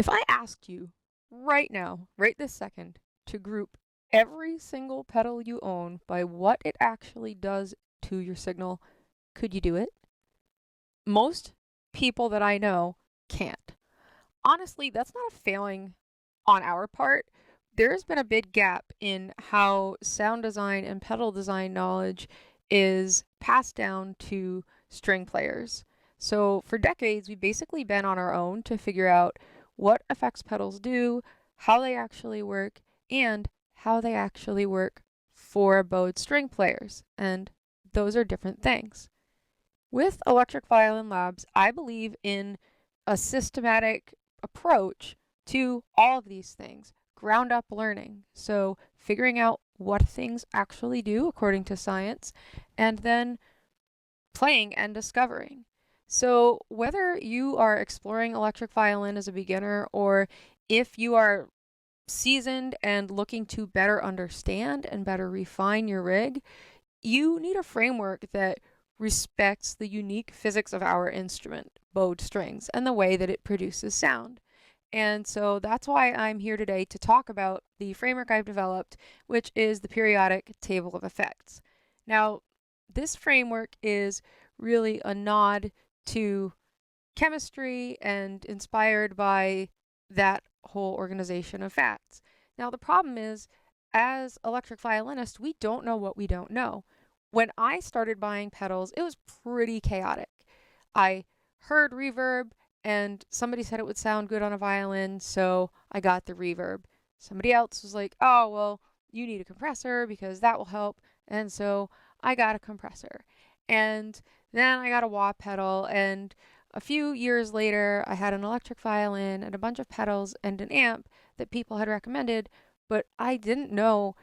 If I asked you right now, right this second, to group every single pedal you own by what it actually does to your signal, could you do it? Most people that I know can't. Honestly, that's not a failing on our part. There's been a big gap in how sound design and pedal design knowledge is passed down to string players. So for decades, we've basically been on our own to figure out what effects pedals do, how they actually work, and how they actually work for bowed string players. And those are different things. With Electric Violin Labs, I believe in a systematic approach to all of these things, ground up learning. So, figuring out what things actually do according to science, and then playing and discovering. So, whether you are exploring electric violin as a beginner or if you are seasoned and looking to better understand and better refine your rig, you need a framework that respects the unique physics of our instrument, bowed strings, and the way that it produces sound. And so that's why I'm here today to talk about the framework I've developed, which is the periodic table of effects. Now, this framework is really a nod to chemistry and inspired by that whole organization of facts. Now, the problem is, as electric violinists, we don't know what we don't know. When I started buying pedals, it was pretty chaotic. I heard reverb and somebody said it would sound good on a violin, so I got the reverb. Somebody else was like, oh, well, you need a compressor because that will help. And so I got a compressor. And then I got a wah pedal, and a few years later, I had an electric violin and a bunch of pedals and an amp that people had recommended, but I didn't know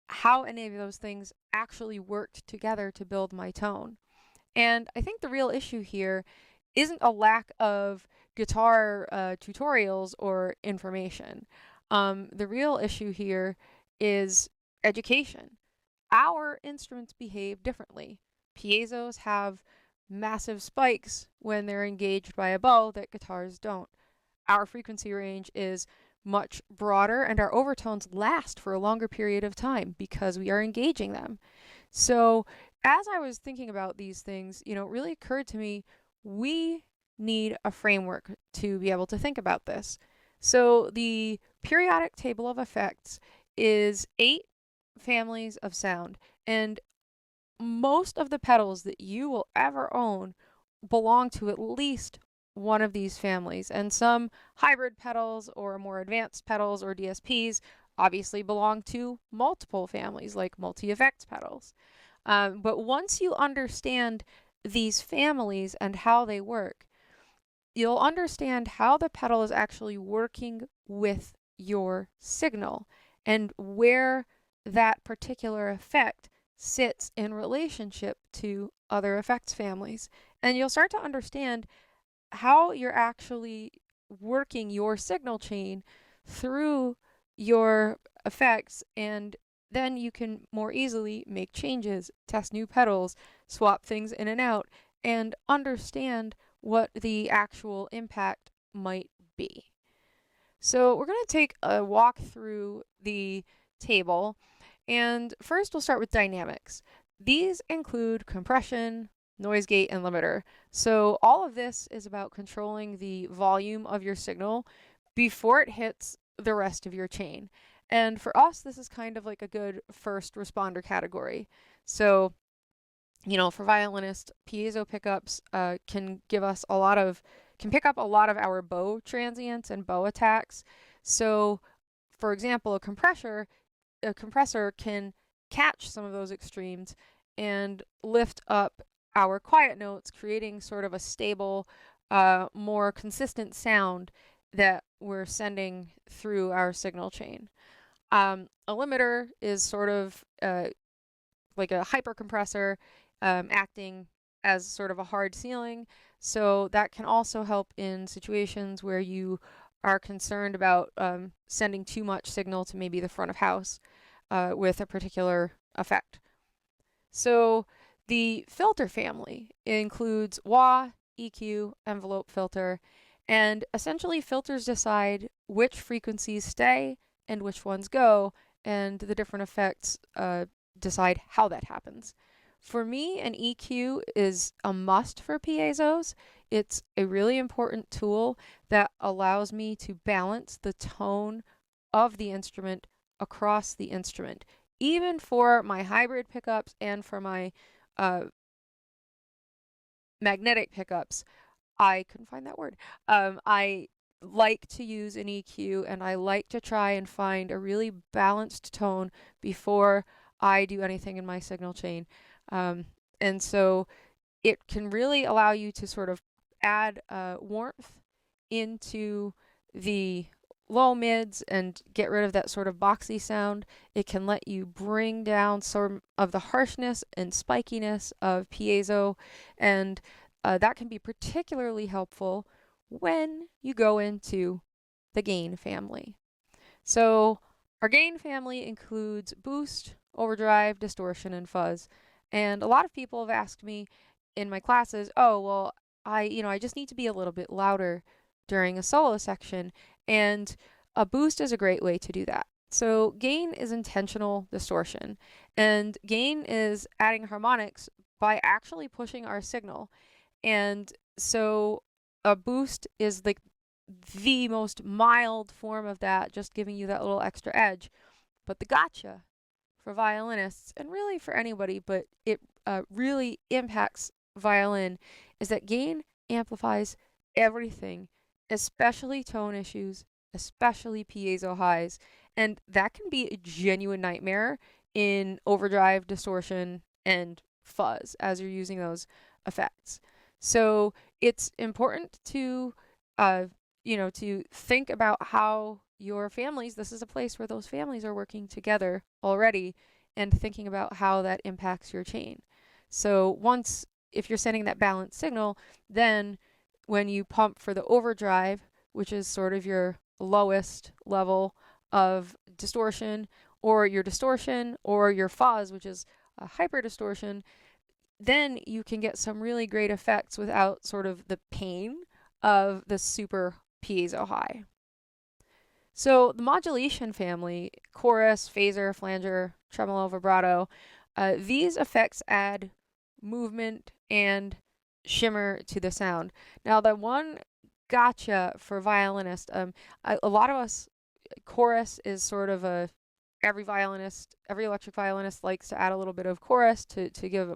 how any of those things actually worked together to build my tone. And I think the real issue here isn't a lack of guitar tutorials or information. The real issue here is education. Our instruments behave differently. Piezos have massive spikes when they're engaged by a bow that guitars don't. Our frequency range is much broader and our overtones last for a longer period of time because we are engaging them. So, as I was thinking about these things, it really occurred to me we need a framework to be able to think about this. So, the periodic table of effects is 8 families of sound, and most of the pedals that you will ever own belong to at least one of these families, and some hybrid pedals or more advanced pedals or DSPs obviously belong to multiple families like multi-effects pedals. But once you understand these families and how they work, you'll understand how the pedal is actually working with your signal and where that particular effect sits in relationship to other effects families. And you'll start to understand how you're actually working your signal chain through your effects, and then you can more easily make changes, test new pedals, swap things in and out, and understand what the actual impact might be. So we're going to take a walk through the table, and first we'll start with dynamics. These include compression, noise gate, and limiter. So all of this is about controlling the volume of your signal before it hits the rest of your chain. And for us, this is kind of like a good first responder category. So, for violinists, piezo pickups can pick up a lot of our bow transients and bow attacks. So, for example, a compressor can catch some of those extremes and lift up our quiet notes, creating sort of a stable, more consistent sound that we're sending through our signal chain. A limiter is sort of like a hypercompressor, acting as sort of a hard ceiling. So that can also help in situations where you are concerned about sending too much signal to maybe the front of house with a particular effect. So the filter family includes wah, EQ, envelope filter, And essentially, filters decide which frequencies stay and which ones go, and the different effects decide how that happens. For me, an EQ is a must for piezos. It's a really important tool that allows me to balance the tone of the instrument across the instrument, even for my hybrid pickups and for my magnetic pickups. I couldn't find that word. I like to use an EQ, and I like to try and find a really balanced tone before I do anything in my signal chain. And so it can really allow you to sort of add warmth into the low mids and get rid of that sort of boxy sound. It can let you bring down some of the harshness and spikiness of piezo, and that can be particularly helpful when you go into the gain family. So our gain family includes boost, overdrive, distortion, and fuzz. And a lot of people have asked me in my classes, oh, well, I just need to be a little bit louder during a solo section, and a boost is a great way to do that. So gain is intentional distortion, and gain is adding harmonics by actually pushing our signal. And so a boost is like the most mild form of that, just giving you that little extra edge. But the gotcha for violinists, and really for anybody, but it really impacts violin, is that gain amplifies everything, especially tone issues, especially piezo highs. And that can be a genuine nightmare in overdrive, distortion, and fuzz as you're using those effects. So it's important to to think about how your families, this is a place where those families are working together already, and thinking about how that impacts your chain. So once, if you're sending that balanced signal, then when you pump for the overdrive, which is sort of your lowest level of distortion, or your distortion, or your fuzz, which is a hyper distortion, then you can get some really great effects without sort of the pain of the super piezo high. So the modulation family, chorus, phaser, flanger, tremolo, vibrato, these effects add movement and shimmer to the sound. Now the one gotcha for violinist, a lot of us, chorus is sort of every electric violinist likes to add a little bit of chorus to give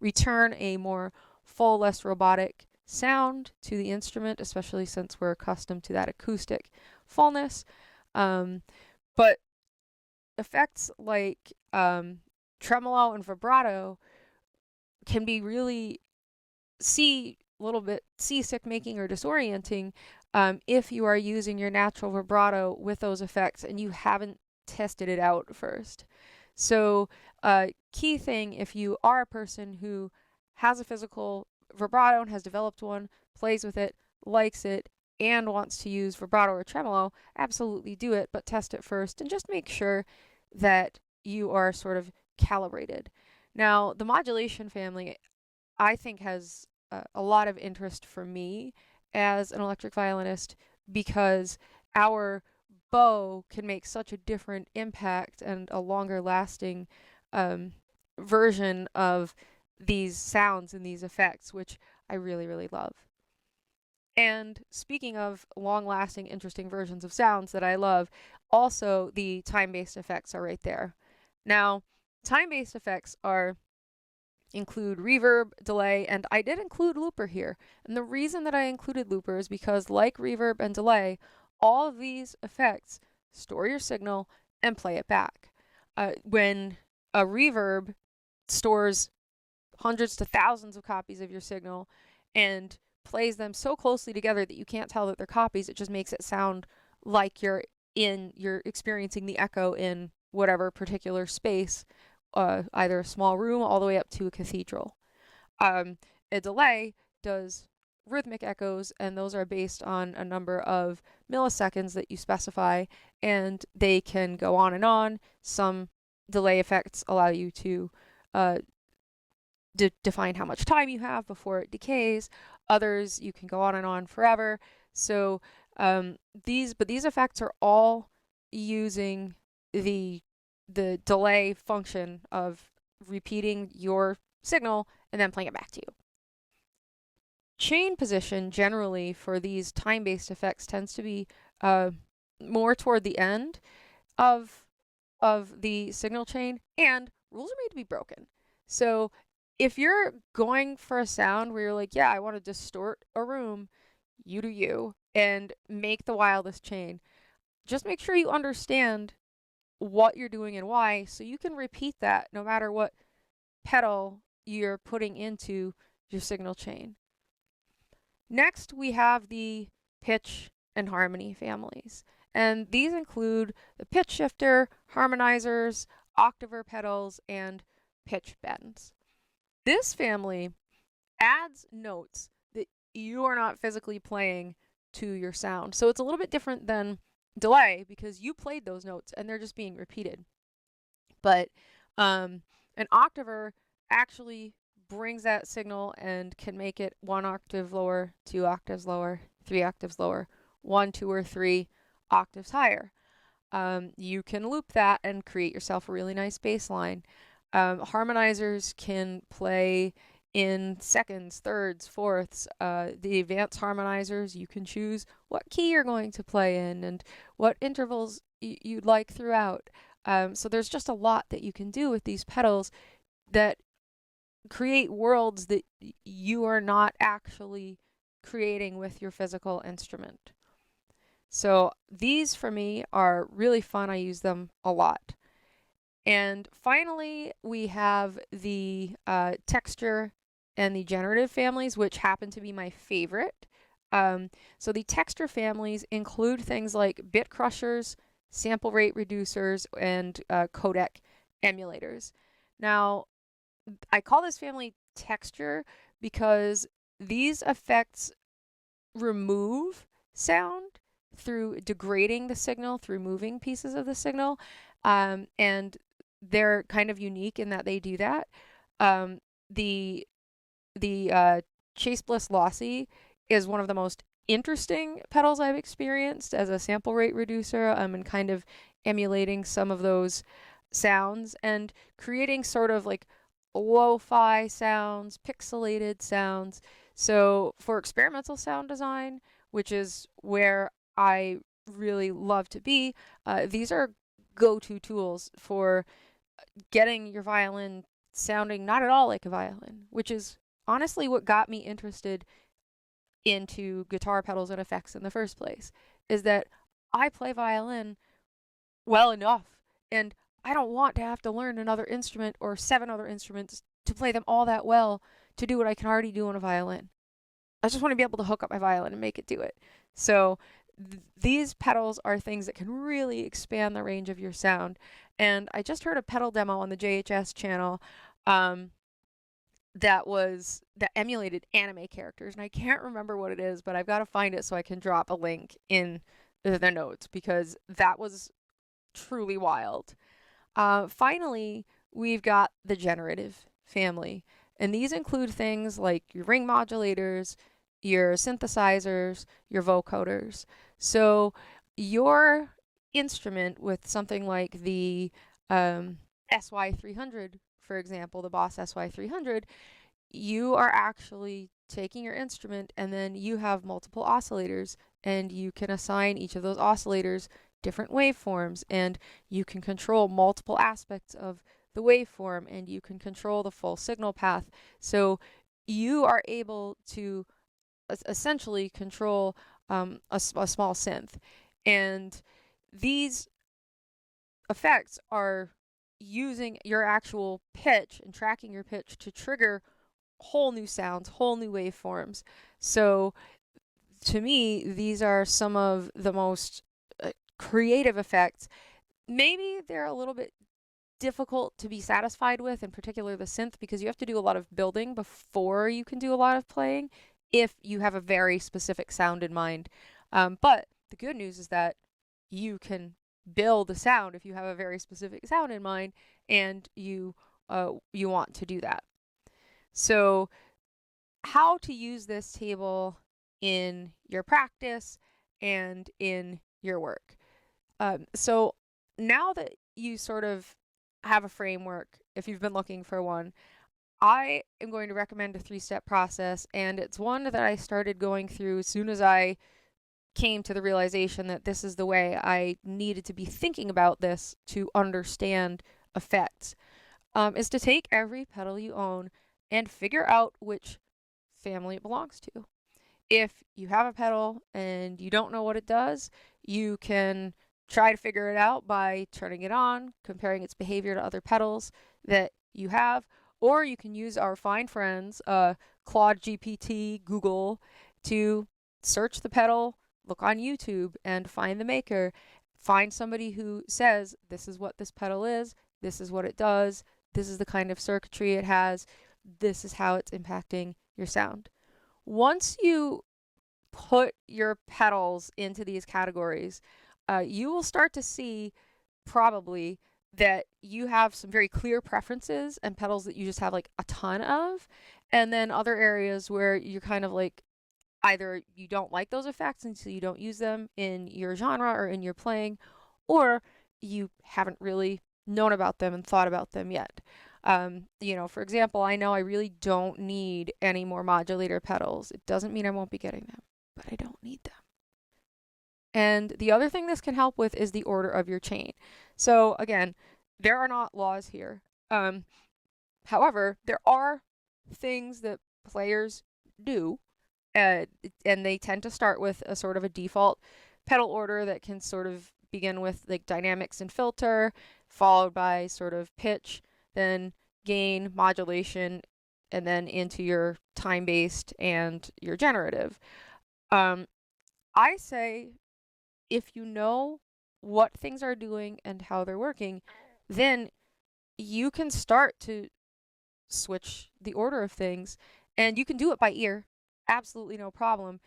return a more full, less robotic sound to the instrument, especially since we're accustomed to that acoustic fullness. But effects like tremolo and vibrato can be really a little bit seasick making or disorienting if you are using your natural vibrato with those effects and you haven't tested it out first. So key thing, if you are a person who has a physical vibrato and has developed one, plays with it, likes it, and wants to use vibrato or tremolo, absolutely do it, but test it first and just make sure that you are sort of calibrated. Now, the modulation family, I think, has a lot of interest for me as an electric violinist, because our bow can make such a different impact and a longer lasting version of these sounds and these effects, which I really, really love. And speaking of long-lasting, interesting versions of sounds that I love, also the time-based effects are right there. Now, time-based effects include reverb, delay, and I did include looper here. And the reason that I included looper is because, like reverb and delay, all of these effects store your signal and play it back. When a reverb stores hundreds to thousands of copies of your signal and plays them so closely together that you can't tell that they're copies, it just makes it sound like you're experiencing the echo in whatever particular space, either a small room all the way up to a cathedral. A delay does rhythmic echoes, and those are based on a number of milliseconds that you specify, and they can go on and on. Some delay effects allow you to define how much time you have before it decays. Others, you can go on and on forever. So these effects are all using the delay function of repeating your signal and then playing it back to you. Chain position generally for these time-based effects tends to be more toward the end of the signal chain, and rules are made to be broken. So if you're going for a sound where you're like, yeah, I want to distort a room, you do you, and make the wildest chain, just make sure you understand what you're doing and why, so you can repeat that no matter what pedal you're putting into your signal chain. Next, we have the pitch and harmony families. And these include the pitch shifter, harmonizers, octaver pedals, and pitch bends. This family adds notes that you are not physically playing to your sound. So it's a little bit different than delay because you played those notes and they're just being repeated. But an octaver actually brings that signal and can make it 1 octave lower, 2 octaves lower, 3 octaves lower, 1, 2, or 3 octaves higher. You can loop that and create yourself a really nice bass line. Harmonizers can play in seconds, thirds, fourths. The advanced harmonizers, you can choose what key you're going to play in and what intervals you'd like throughout. So there's just a lot that you can do with these pedals that create worlds that you are not actually creating with your physical instrument. So these for me are really fun. I use them a lot. And finally, we have the texture and the generative families, which happen to be my favorite. So the texture families include things like bit crushers, sample rate reducers, and codec emulators. Now, I call this family texture because these effects remove sound through degrading the signal, through moving pieces of the signal, and they're kind of unique in that they do that. The Chase Bliss Lossy is one of the most interesting pedals I've experienced as a sample rate reducer, and kind of emulating some of those sounds and creating sort of like lo-fi sounds, pixelated sounds. So for experimental sound design, which is where I really love to be, these are go-to tools for getting your violin sounding not at all like a violin, which is honestly what got me interested into guitar pedals and effects in the first place, is that I play violin well enough, and I don't want to have to learn another instrument or 7 other instruments to play them all that well to do what I can already do on a violin. I just want to be able to hook up my violin and make it do it. So these pedals are things that can really expand the range of your sound. And I just heard a pedal demo on the JHS channel that emulated anime characters, and I can't remember what it is, but I've got to find it so I can drop a link in the notes because that was truly wild. Finally, we've got the generative family, and these include things like your ring modulators, your synthesizers, your vocoders. So your instrument with something like the SY300, for example, the Boss SY300, you are actually taking your instrument and then you have multiple oscillators, and you can assign each of those oscillators different waveforms, and you can control multiple aspects of the waveform, and you can control the full signal path. So you are able to essentially control a small synth. And these effects are using your actual pitch and tracking your pitch to trigger whole new sounds, whole new waveforms. So to me, these are some of the most creative effects. Maybe they're a little bit difficult to be satisfied with, in particular the synth, because you have to do a lot of building before you can do a lot of playing if you have a very specific sound in mind. But the good news is that you can build a sound if you have a very specific sound in mind and you want to do that. So how to use this table in your practice and in your work. So now that you sort of have a framework, if you've been looking for one, I am going to recommend a 3-step process, and it's one that I started going through as soon as I came to the realization that this is the way I needed to be thinking about this to understand effects, is to take every pedal you own and figure out which family it belongs to. If you have a pedal and you don't know what it does, you can try to figure it out by turning it on, comparing its behavior to other pedals that you have, or you can use our fine friends, Claude GPT, Google, to search the pedal, look on YouTube and find the maker, find somebody who says, this is what this pedal is, this is what it does, this is the kind of circuitry it has, this is how it's impacting your sound. Once you put your pedals into these categories, you will start to see probably that you have some very clear preferences and pedals that you just have like a ton of, and then other areas where you're kind of like either you don't like those effects and so you don't use them in your genre or in your playing, or you haven't really known about them and thought about them yet. For example, I know I really don't need any more modulator pedals. It doesn't mean I won't be getting them, but I don't need them. And the other thing this can help with is the order of your chain. So again, there are not laws here. However, there are things that players do, and they tend to start with a sort of a default pedal order that can sort of begin with like dynamics and filter, followed by sort of pitch, then gain, modulation, and then into your time-based and your generative. I say if you know what things are doing and how they're working, then you can start to switch the order of things, and you can do it by ear. Absolutely no problem.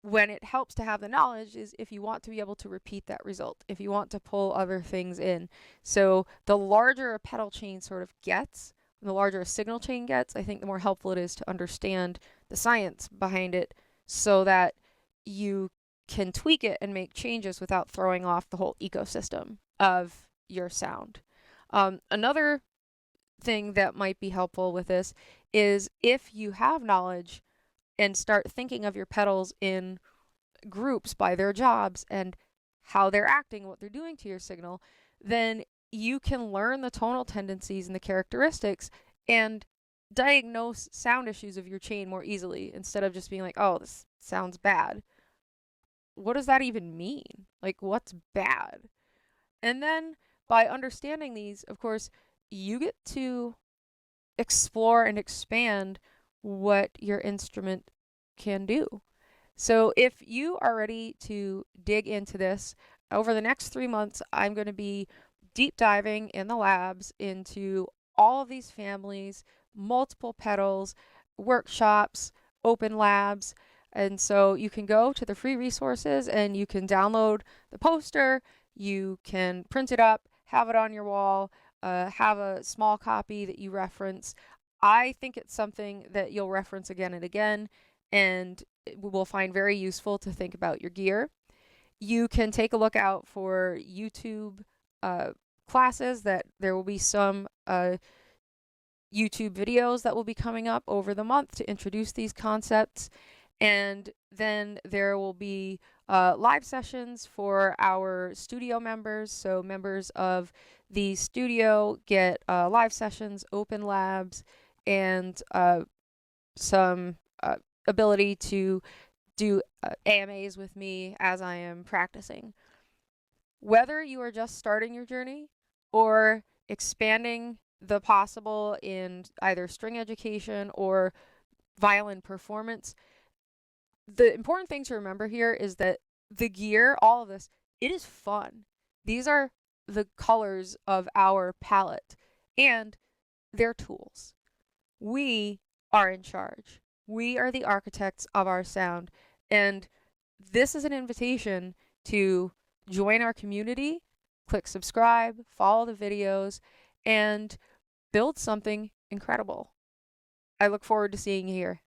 When it helps to have the knowledge is if you want to be able to repeat that result, if you want to pull other things in. So the larger a pedal chain sort of gets, the larger a signal chain gets, I think the more helpful it is to understand the science behind it so that you can tweak it and make changes without throwing off the whole ecosystem of your sound. Another thing that might be helpful with this is if you have knowledge and start thinking of your pedals in groups by their jobs and how they're acting, what they're doing to your signal, then you can learn the tonal tendencies and the characteristics and diagnose sound issues of your chain more easily instead of just being like, oh, this sounds bad. What does that even mean? Like, what's bad? And then by understanding these, of course, you get to explore and expand what your instrument can do. So if you are ready to dig into this, over the next 3 months, I'm going to be deep diving in the labs into all of these families, multiple pedals, workshops, open labs. And so you can go to the free resources and you can download the poster, you can print it up, have it on your wall, have a small copy that you reference. I think it's something that you'll reference again and again, and will find very useful to think about your gear. You can take a look out for YouTube classes that there will be some YouTube videos that will be coming up over the month to introduce these concepts. And then there will be live sessions for our studio members. So members of the studio get live sessions, open labs, and some ability to do AMAs with me as I am practicing. Whether you are just starting your journey or expanding the possible in either string education or violin performance, the important thing to remember here is that the gear, all of this, it is fun. These are the colors of our palette, and they're tools. We are in charge. We are the architects of our sound, and this is an invitation to join our community, click subscribe, follow the videos, and build something incredible. I look forward to seeing you here.